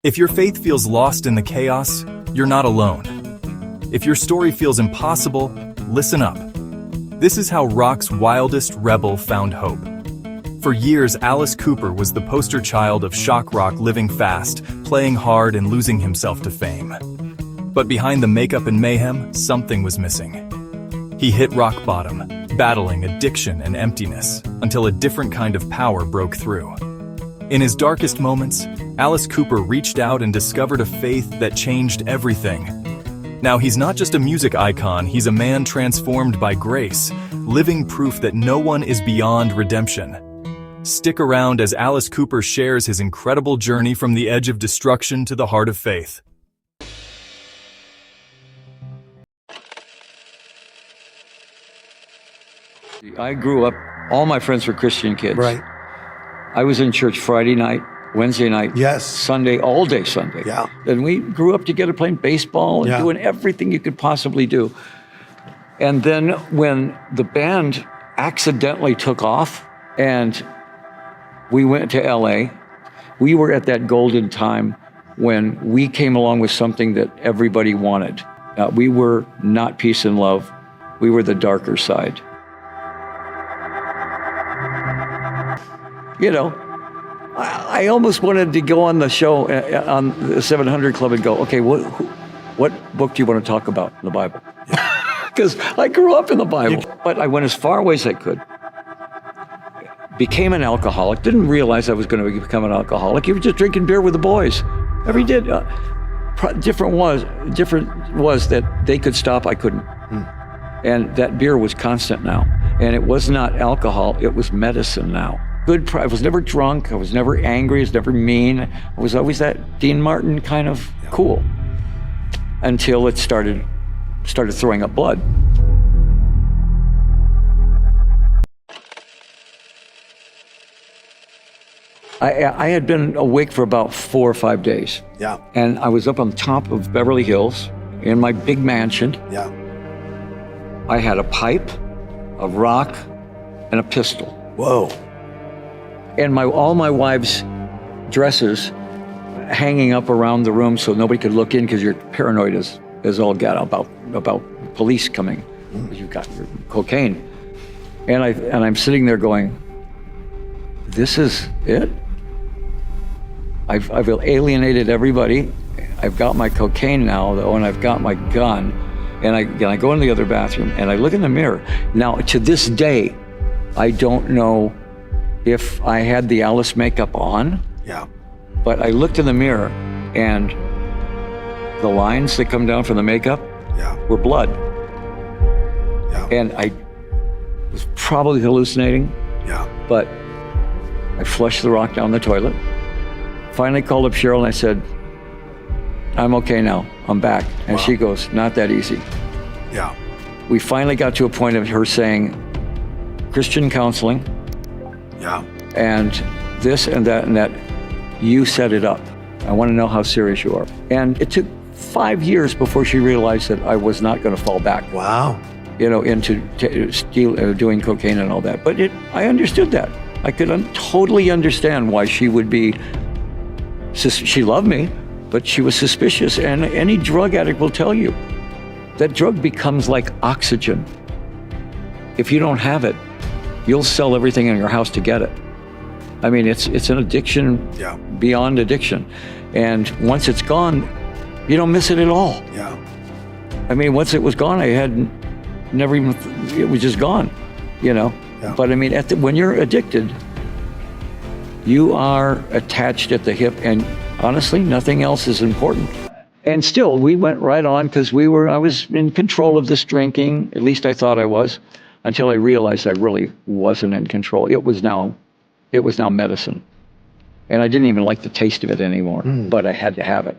If your faith feels lost in the chaos, you're not alone. If your story feels impossible, listen up. This is how rock's wildest rebel found hope. For years, Alice Cooper was the poster child of shock rock, living fast, playing hard, and losing himself to fame. But behind the makeup and mayhem, something was missing. He hit rock bottom, battling addiction and emptiness, until a different kind of power broke through. In his darkest moments, Alice Cooper reached out and discovered a faith that changed everything. Now, he's not just a music icon, he's a man transformed by grace, living proof that no one is beyond redemption. Stick around as Alice Cooper shares his incredible journey from the edge of destruction to the heart of faith. I grew up, all my friends were Christian kids. Right. I was in church Friday night, Wednesday night, Yes. Sunday, all day Sunday. Yeah. And we grew up together playing baseball and doing everything you could possibly do. And then when the band accidentally took off and we went to LA, we were at that golden time when we came along with something that everybody wanted. We were not peace and love. We were the darker side. You know, I almost wanted to go on the show, on the 700 Club, and go, okay, what book do you want to talk about in the Bible? Because I grew up in the Bible. But I went as far away as I could. Became an alcoholic. Didn't realize I was going to become an alcoholic. You were just drinking beer with the boys. Every day. Different was that they could stop, I couldn't. And that beer was constant now. And it was not alcohol, it was medicine now. I was never drunk, I was never angry, I was never mean. I was always that Dean Martin kind of cool. Until it started throwing up blood. I had been awake for about 4 or 5 days. Yeah. And I was up on top of Beverly Hills in my big mansion. Yeah. I had a pipe, a rock, and a pistol. Whoa. And all my wife's dresses hanging up around the room so nobody could look in because you're paranoid as all get about police coming. You've got your cocaine. And I'm sitting there going, this is it? I've alienated everybody. I've got my cocaine now, though, and I've got my gun. And I go in the other bathroom and I look in the mirror. Now, to this day, I don't know if I had the Alice makeup on. Yeah. But I looked in the mirror and the lines that come down from the makeup were blood. Yeah. And I was probably hallucinating. Yeah. But I flushed the rock down the toilet. Finally called up Cheryl and I said, I'm okay now, I'm back. And she goes, not that easy. Yeah. We finally got to a point of her saying, Christian counseling, and this and that, you set it up. I want to know how serious you are. And it took 5 years before she realized that I was not going to fall back. Wow. You know, into doing cocaine and all that. But I understood that. I could totally understand why she would be, she loved me, but she was suspicious. And any drug addict will tell you that drug becomes like oxygen. If you don't have it, you'll sell everything in your house to get it. I mean, it's an addiction beyond addiction. And once it's gone, you don't miss it at all. Yeah. I mean, once it was gone, I had never even, it was just gone, you know? Yeah. But I mean, when you're addicted, you are attached at the hip, and honestly, nothing else is important. And still, we went right on because I was in control of this drinking, at least I thought I was, until I realized I really wasn't in control. It was now medicine. And I didn't even like the taste of it anymore, but I had to have it.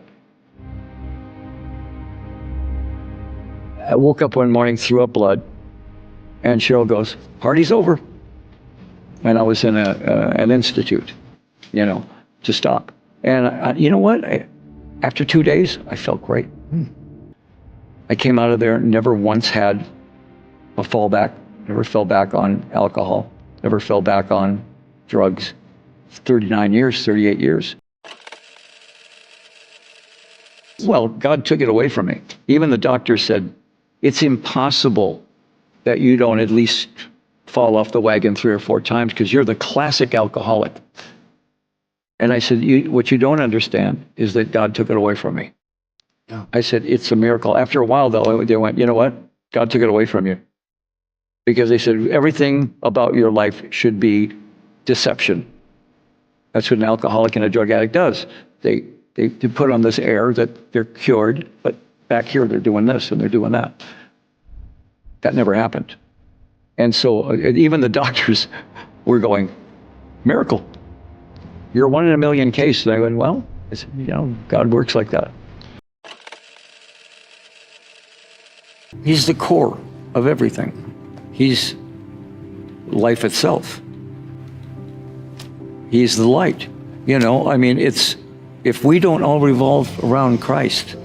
I woke up one morning, threw up blood, and Cheryl goes, party's over. And I was in an institute, you know, to stop. And you know what? After 2 days, I felt great. I came out of there, never once had a fallback, never fell back on alcohol, never fell back on drugs. 39 years, 38 years. Well, God took it away from me. Even the doctor said, it's impossible that you don't at least fall off the wagon 3 or 4 times because you're the classic alcoholic. And I said, what you don't understand is that God took it away from me. Yeah. I said, it's a miracle. After a while, though, they went, you know what? God took it away from you. Because they said, everything about your life should be deception. That's what an alcoholic and a drug addict does. They put on this air that they're cured, but back here they're doing this and they're doing that. That never happened. And so even the doctors were going, miracle. You're a 1 in a million case. And I went, well, God works like that. He's the core of everything. He's life itself. He's the light. If we don't all revolve around Christ,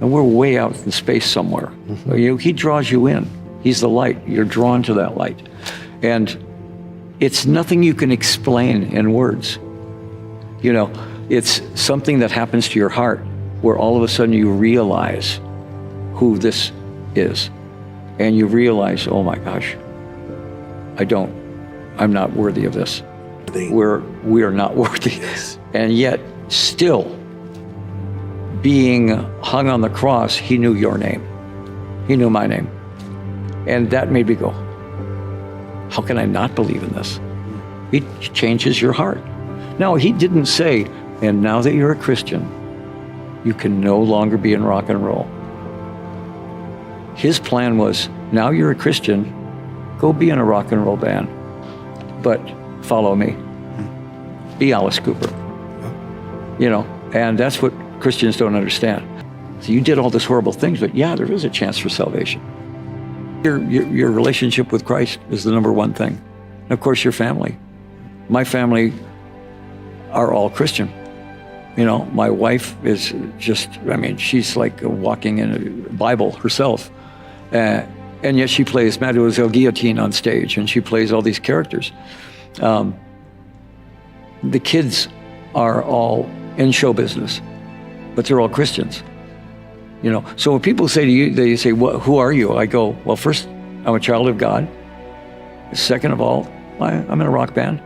and we're way out in space somewhere, he draws you in. He's the light. You're drawn to that light. And it's nothing you can explain in words. It's something that happens to your heart where all of a sudden you realize who this is. And you realize, oh my gosh, I'm not worthy of this. We are not worthy. Yes. And yet still being hung on the cross, he knew your name. He knew my name. And that made me go, how can I not believe in this? He changes your heart. Now, he didn't say, and now that you're a Christian, you can no longer be in rock and roll. His plan was, now you're a Christian, go be in a rock and roll band, but follow me. Be Alice Cooper. And that's what Christians don't understand. So you did all these horrible things, but yeah, there is a chance for salvation. Your relationship with Christ is the number one thing. And of course, your family. My family are all Christian. My wife is she's like walking in a Bible herself. And yet she plays Mademoiselle Guillotine on stage, and she plays all these characters. The kids are all in show business, but they're all Christians. So when people say to you, they say, who are you? I go, well, first, I'm a child of God. Second of all, I'm in a rock band.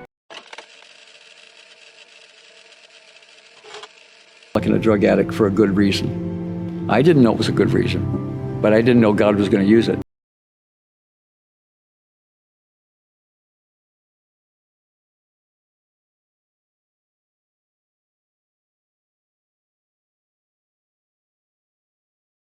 Like a drug addict for a good reason. I didn't know it was a good reason, but I didn't know God was going to use it.